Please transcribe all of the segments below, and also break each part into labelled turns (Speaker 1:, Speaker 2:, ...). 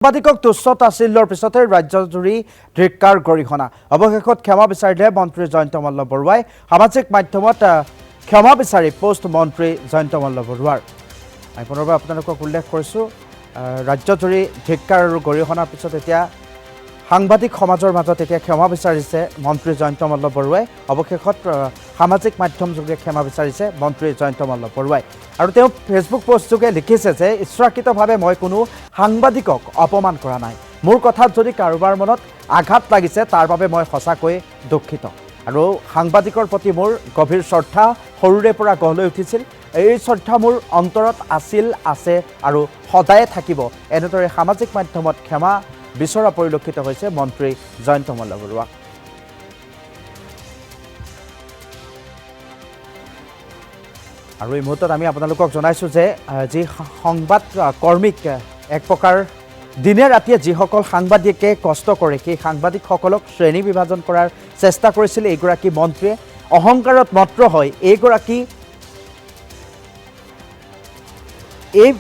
Speaker 1: সাংবাদিকক তুচ্ছ তাচিল্যৰ পিছতে ৰাজ্যজুৰি ধিক্কাৰ গৰিহণা অৱশেষত ক্ষমা বিচাৰিলে মন্ত্ৰী জয়ন্ত মল্ল বৰুৱাই সামাজিক মাধ্যমত ক্ষমা বিচাৰি পোষ্ট মন্ত্ৰী জয়ন্ত মল্ল বৰুৱাৰ আমি পুনৰবাৰ আপোনালোকক উল্লেখ কৰিছোঁ ৰাজ্যজুৰি ধিক্কাৰ আৰু গৰিহণাৰ পিছত এতিয়া সাংবাদিক সমাজৰ মাজত এতিয়া ক্ষমা বিচাৰিছে মন্ত্ৰী জয়ন্ত মল্ল বৰুৱাই অৱশেষত সামাজিক মাধ্যম যোগে ক্ষমা বিচাৰিছে মন্ত্ৰী জয়ন্ত মল্ল বৰুৱাই আৰু তেওঁ ফেচবুক পোষ্ট যোগে লিখিছে যে ইচ্ছাকৃতভাৱে মই কোনো সাংবাদিকক অপমান কৰা নাই মোৰ কথাত যদি কাৰোবাৰ মনত আঘাত লাগিছে তাৰ বাবে মই সঁচাকৈ দুখিত আৰু সাংবাদিকৰ প্ৰতি মোৰ গভীৰ শ্ৰদ্ধা সৰুৰে পৰা গঢ় লৈ উঠিছিল এই শ্ৰদ্ধা মোৰ অন্তৰত আছে আৰু সদায় থাকিব এনেদৰে সামাজিক মাধ্যমত ক্ষমা বিচৰা পৰিলক্ষিত হৈছে মন্ত্ৰী জয়ন্ত মল্ল বৰুৱা আৰু এই মুহূৰ্তত আমি আপোনালোকক জনাইছোঁ যে যি সংবাদ কৰ্মীক এক প্ৰকাৰ দিনে ৰাতিয়ে যিসকল সাংবাদিকে কষ্ট কৰে সেই সাংবাদিকসকলক শ্ৰেণী বিভাজন কৰাৰ চেষ্টা কৰিছিল এইগৰাকী মন্ত্ৰীয়ে অহংকাৰত মত্ত হয় এইগৰাকী এই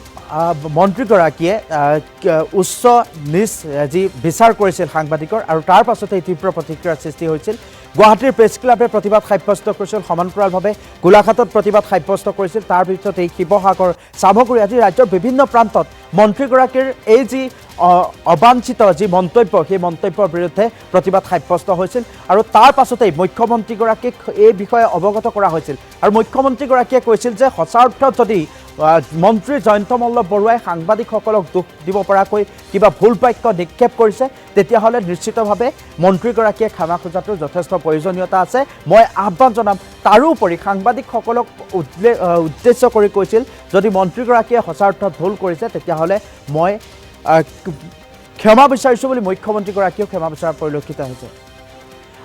Speaker 1: মন্ত্ৰীগৰাকীয়ে উচ্চ নিজ যি বিচাৰ কৰিছিল সাংবাদিকৰ আৰু তাৰ পাছতে তীব্ৰ প্ৰতিক্ৰিয়াৰ সৃষ্টি হৈছিল গুৱাহাটীৰ প্ৰেছ ক্লাবে প্ৰতিবাদ সাব্যস্ত কৰিছিল সমান্তৰালভাৱে গোলাঘাটত প্ৰতিবাদ সাব্যস্ত কৰিছিল তাৰ পিছত এই শিৱসাগৰ চামগুৰি আদি ৰাজ্যৰ বিভিন্ন প্ৰান্তত মন্ত্ৰীগৰাকীৰ এই যি অবাঞ্ছিত যি মন্তব্য সেই মন্তব্যৰ বিৰুদ্ধে প্ৰতিবাদ সাব্যস্ত হৈছিল আৰু তাৰ পাছতেই মুখ্যমন্ত্ৰীগৰাকীক এই বিষয়ে অৱগত কৰা হৈছিল আৰু মুখ্যমন্ত্ৰীগৰাকীয়ে কৈছিল যে সঁচা অৰ্থত যদি মন্ত্ৰী জয়ন্ত মল্ল বৰুৱাই সাংবাদিকসকলক দুখ দিব পৰাকৈ কিবা ভুল বাক্য নিক্ষেপ কৰিছে তেতিয়াহ'লে নিশ্চিতভাৱে মন্ত্ৰীগৰাকীয়ে ক্ষমা খোজাটোৰ যথেষ্ট প্ৰয়োজনীয়তা আছে মই আহ্বান জনাম তাৰোপৰি সাংবাদিকসকলক উদ্দেশ্য কৰি কৈছিল যদি মন্ত্ৰীগৰাকীয়ে সঁচা অৰ্থত ভুল কৰিছে তেতিয়াহ'লে মই ক্ষমা বিচাৰিছোঁ বুলি মুখ্যমন্ত্ৰীগৰাকীয়েও ক্ষমা বিচৰা পৰিলক্ষিত হৈছে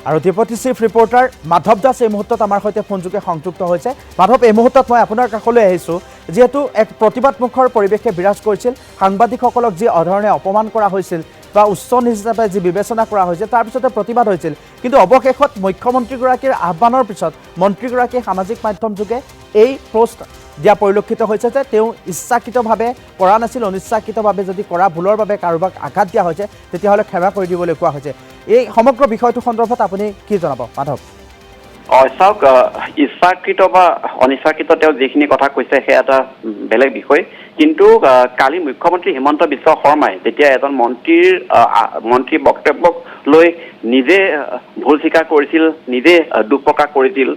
Speaker 1: আৰু deputy chief reporter Madhav Das এই মুহূৰ্তত আমাৰ সৈতে ফোনযোগে সংযুক্ত হৈছে মাধৱ এই মুহূৰ্তত মই আপোনাৰ কাষলৈ আহিছোঁ যিহেতু এক প্ৰতিবাদমুখৰ পৰিৱেশে বিৰাজ কৰিছিল সাংবাদিকসকলক যি অধৰণে অপমান কৰা হৈছিল বা উচ্চ নিজ হিচাপে যি বিবেচনা কৰা হৈছিল তাৰপিছতে প্ৰতিবাদ হৈছিল কিন্তু অৱশেষত মুখ্যমন্ত্ৰীগৰাকীৰ আহ্বানৰ পিছত মন্ত্ৰীগৰাকীয়ে সামাজিক মাধ্যম যোগে এই পোষ্ট দিয়া পৰিলক্ষিত হৈছে যে তেওঁ ইচ্ছাকৃতভাৱে কৰা নাছিল অনিচ্ছাকৃতভাৱে যদি কৰা ভুলৰ বাবে কাৰোবাক আঘাত দিয়া হৈছে তেতিয়াহ'লে ক্ষমা কৰি দিবলৈ কোৱা হৈছে এই সমগ্ৰ বিষয়টো সন্দৰ্ভত আপুনি কি জনাব মাধৱ
Speaker 2: চাওক ইচ্ছাকৃত বা অনিচ্ছাকৃত তেওঁ যিখিনি কথা কৈছে সেয়া এটা বেলেগ বিষয় কিন্তু কালি মুখ্যমন্ত্ৰী হিমন্ত বিশ্ব শৰ্মাই যেতিয়া এজন মন্ত্ৰীৰ বক্তব্যক লৈ নিজে ভুল স্বীকাৰ কৰিছিল নিজে দুখ প্ৰকাশ কৰিছিল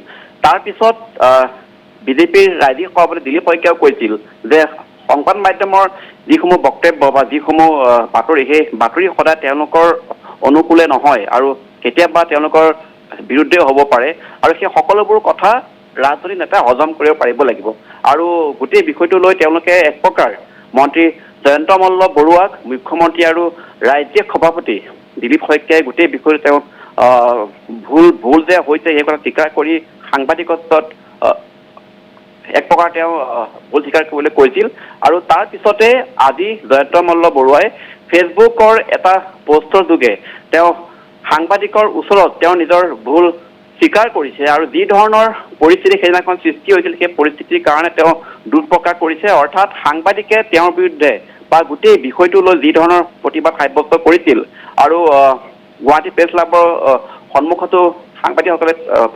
Speaker 2: তাৰপিছত বিজেপিৰ ৰাজ্যিক সভাপতি দিলীপ শইকীয়াও কৈছিল যে সংবাদ মাধ্যমৰ যিসমূহ বক্তব্য বা যিসমূহ বাতৰি সেই বাতৰি সদায় তেওঁলোকৰ অনুকূলে নহয় আৰু কেতিয়াবা তেওঁলোকৰ বিৰুদ্ধে হ'ব পাৰে আৰু সেই সকলোবোৰ কথা ৰাজনৈতিক নেতাই হজম কৰিব পাৰিব লাগিব আৰু গোটেই বিষয়টো লৈ তেওঁলোকে এক প্ৰকাৰ মন্ত্ৰী জয়ন্ত মল্ল বৰুৱাক মুখ্যমন্ত্ৰী আৰু ৰাজ্যিক সভাপতি দিলীপ শইকীয়াই গোটেই বিষয়টো তেওঁ ভুল যে হৈছে সেই কথা স্বীকাৰ কৰি সাংবাদিকত্বত এক প্ৰকাৰ তেওঁ ভুল স্বীকাৰ কৰিবলৈ কৈছিল আৰু তাৰ পিছতে আজি জয়ন্ত মল্ল বৰুৱাই ফেচবুকৰ এটা পোষ্টৰ যোগে তেওঁ সাংবাদিকৰ ওচৰত তেওঁ নিজৰ ভুল স্বীকাৰ কৰিছে আৰু যি ধৰণৰ পৰিস্থিতি সেইদিনাখন সৃষ্টি হৈছিল সেই পৰিস্থিতিৰ কাৰণে তেওঁ দুখ প্ৰকাশ কৰিছে অৰ্থাৎ সাংবাদিকে তেওঁৰ বিৰুদ্ধে বা গোটেই বিষয়টো লৈ যি ধৰণৰ প্ৰতিবাদ সাব্যস্ত কৰিছিল আৰু গুৱাহাটী প্ৰেছ ক্লাবৰ সন্মুখতো সাংবাদিকসকলে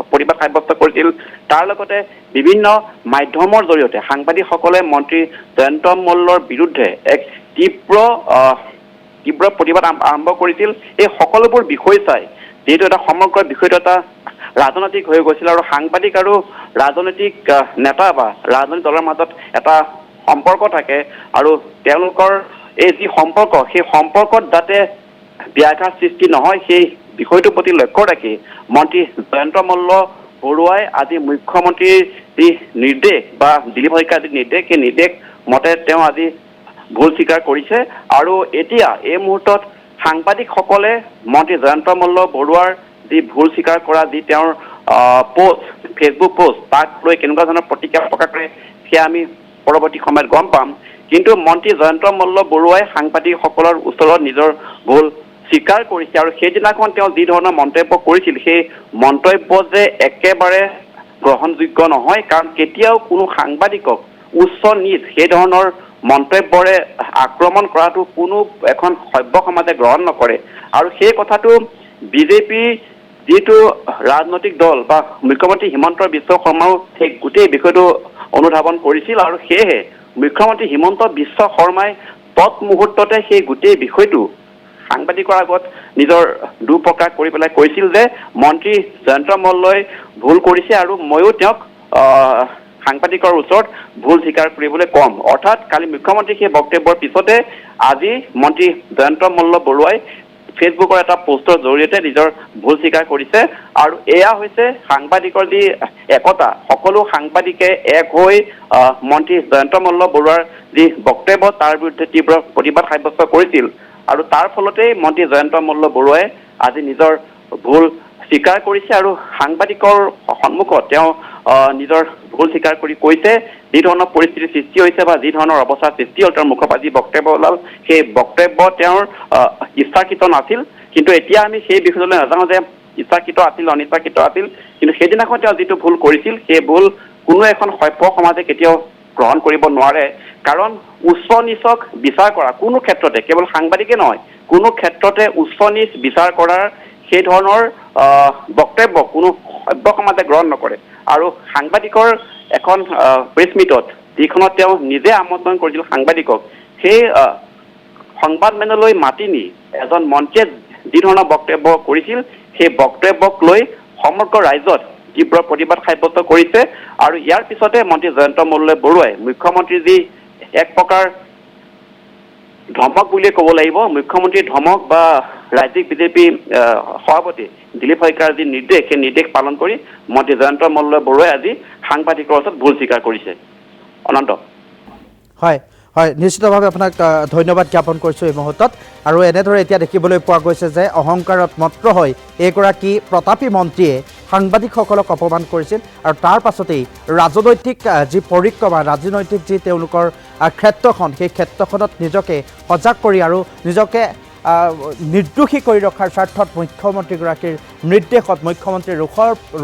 Speaker 2: প্ৰতিবাদ সাব্যস্ত কৰিছিল তাৰ লগতে বিভিন্ন মাধ্যমৰ জৰিয়তে সাংবাদিকসকলে মন্ত্ৰী জয়ন্ত মল্লৰ বিৰুদ্ধে এক তীব্ৰ প্ৰতিবাদ আৰম্ভ কৰিছিল এই সকলোবোৰ বিষয় চাই যিহেতু এটা সমগ্ৰ বিষয়টো এটা ৰাজনৈতিক হৈ গৈছিল আৰু সাংবাদিক আৰু ৰাজনৈতিক নেতা বা ৰাজনৈতিক দলৰ মাজত এটা সম্পৰ্ক থাকে আৰু তেওঁলোকৰ এই যি সম্পৰ্ক সেই সম্পৰ্কত যাতে ব্যাঘাত সৃষ্টি নহয় সেই বিষয়টোৰ প্ৰতি লক্ষ্য ৰাখি মন্ত্ৰী জয়ন্ত মল্ল বৰুৱাই আজি মুখ্যমন্ত্ৰীৰ যি নিৰ্দেশ বা দিলীপ শইকীয়াৰ যি নিৰ্দেশ সেই নিৰ্দেশ মতে তেওঁ আজি ভুল স্বীকাৰ কৰিছে আৰু এতিয়া এই মুহূৰ্তত সাংবাদিকসকলে মন্ত্ৰী জয়ন্ত মল্ল বৰুৱাৰ যি ভুল স্বীকাৰ কৰা যি তেওঁৰ পোষ্ট ফেচবুক পোষ্ট তাক লৈ কেনেকুৱা ধৰণৰ প্ৰতিক্ৰিয়া প্ৰকাশ কৰে সেয়া আমি পৰৱৰ্তী সময়ত গম পাম কিন্তু মন্ত্ৰী জয়ন্ত মল্ল বৰুৱাই সাংবাদিকসকলৰ ওচৰত নিজৰ ভুল স্বীকাৰ কৰিছে আৰু সেইদিনাখন তেওঁ যি ধৰণৰ মন্তব্য কৰিছিল সেই মন্তব্য যে একেবাৰে গ্ৰহণযোগ্য নহয় কাৰণ কেতিয়াও কোনো সাংবাদিকক উচ্চ নিজ সেই ধৰণৰ মন্তব্যৰে আক্ৰমণ কৰাটো কোনো এখন সভ্য সমাজে গ্ৰহণ নকৰে আৰু সেই কথাটো বিজেপি যিটো ৰাজনৈতিক দল বা মুখ্যমন্ত্ৰী হিমন্ত বিশ্ব শৰ্মাও সেই গোটেই বিষয়টো অনুধাৱন কৰিছিল আৰু সেয়েহে মুখ্যমন্ত্ৰী হিমন্ত বিশ্ব শৰ্মাই তৎমুহূৰ্ততে সেই গোটেই বিষয়টো সাংবাদিকৰ আগত নিজৰ দুখ প্ৰকাশ কৰি পেলাই কৈছিল যে মন্ত্ৰী জয়ন্ত মল্লই ভুল কৰিছে আৰু ময়ো তেওঁক সাংবাদিকৰ ওচৰত ভুল স্বীকাৰ কৰিবলৈ কম অৰ্থাৎ কালি মুখ্যমন্ত্ৰী সেই বক্তব্যৰ পিছতে আজি মন্ত্ৰী জয়ন্ত মল্ল বৰুৱাই ফেচবুকৰ এটা পোষ্টৰ জৰিয়তে নিজৰ ভুল স্বীকাৰ কৰিছে আৰু এয়া হৈছে সাংবাদিকৰ যি একতা সকলো সাংবাদিকে এক হৈ মন্ত্ৰী জয়ন্ত মল্ল বৰুৱাৰ যি বক্তব্য তাৰ বিৰুদ্ধে তীব্ৰ প্ৰতিবাদ সাব্যস্ত কৰিছিল আৰু তাৰ ফলতেই মন্ত্ৰী জয়ন্ত মল্ল বৰুৱাই আজি নিজৰ ভুল স্বীকাৰ কৰিছে আৰু সাংবাদিকৰ সন্মুখত তেওঁ নিজৰ ভুল স্বীকাৰ কৰি কৈছে যি ধৰণৰ পৰিস্থিতিৰ সৃষ্টি হৈছে বা যি ধৰণৰ অৱস্থাৰ সৃষ্টি হ'ল তেওঁৰ মুখৰ পৰা যি বক্তব্য ওলাল সেই বক্তব্য তেওঁৰ ইচ্ছাকৃত নাছিল কিন্তু এতিয়া আমি সেই বিষয়লৈ নাজানো যে ইচ্ছাকৃত আছিল অনিচ্ছাকৃত আছিল কিন্তু সেইদিনাখন তেওঁ যিটো ভুল কৰিছিল সেই ভুল কোনো এখন সভ্য সমাজে কেতিয়াও গ্ৰহণ কৰিব নোৱাৰে কাৰণ উচ্চ নিচক বিচাৰ কৰা কোনো ক্ষেত্ৰতে কেৱল সাংবাদিকে নহয় কোনো ক্ষেত্ৰতে উচ্চ নিচ বিচাৰ কৰাৰ সেই ধৰণৰ বক্তব্য কোনো সভ্য সমাজে গ্ৰহণ নকৰে আৰু সাংবাদিকৰ এখন প্ৰেছ মিটত যিখনত তেওঁ নিজে আমন্ত্ৰণ কৰিছিল সাংবাদিকক সেই সংবাদমেললৈ মাতি নি এজন মন্ত্ৰীয়ে যি ধৰণৰ বক্তব্য কৰিছিল সেই বক্তব্যক লৈ সমগ্ৰ ৰাজ্যত তীব্ৰ প্ৰতিবাদ সাব্যস্ত কৰিছে আৰু ইয়াৰ পিছতে মন্ত্ৰী জয়ন্ত মল্ল বৰুৱাই মুখ্যমন্ত্ৰীৰ যি এক প্ৰকাৰ ধমক বুলিয়ে ক'ব লাগিব মুখ্যমন্ত্ৰীৰ ধমক বা ৰাজ্যিক বিজেপি সভাপতি দিলীপ শইকীয়াৰ যি নিৰ্দেশ সেই নিৰ্দেশ পালন কৰি মন্ত্ৰী জয়ন্ত মল্ল বৰুৱাই আজি সাংবাদিকৰ ওচৰত ভুল স্বীকাৰ কৰিছে অনন্ত
Speaker 1: হয় হয় নিশ্চিতভাৱে আপোনাক ধন্যবাদ জ্ঞাপন কৰিছোঁ এই মুহূৰ্তত আৰু এনেদৰে এতিয়া দেখিবলৈ পোৱা গৈছে যে অহংকাৰত মত্ত হৈ এইগৰাকী প্ৰতাপী মন্ত্ৰীয়ে সাংবাদিকসকলক অপমান কৰিছিল আৰু তাৰ পাছতেই ৰাজনৈতিক যি পৰিক্ৰমা ৰাজনৈতিক যি তেওঁলোকৰ ক্ষেত্ৰখন সেই ক্ষেত্ৰখনত নিজকে সজাগ কৰি আৰু নিজকে নিৰ্দোষী কৰি ৰখাৰ স্বাৰ্থত মুখ্যমন্ত্ৰীগৰাকীৰ নিৰ্দেশত মুখ্যমন্ত্ৰীৰ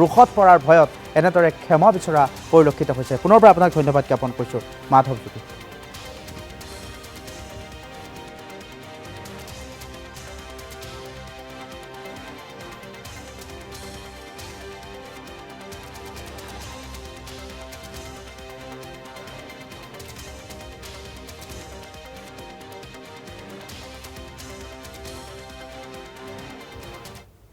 Speaker 1: ৰোষত পৰাৰ ভয়ত এনেদৰে ক্ষমা বিচৰা পৰিলক্ষিত হৈছে পুনৰ পৰা আপোনাক ধন্যবাদ জ্ঞাপন কৰিছোঁ মাধৱ জ্যোতি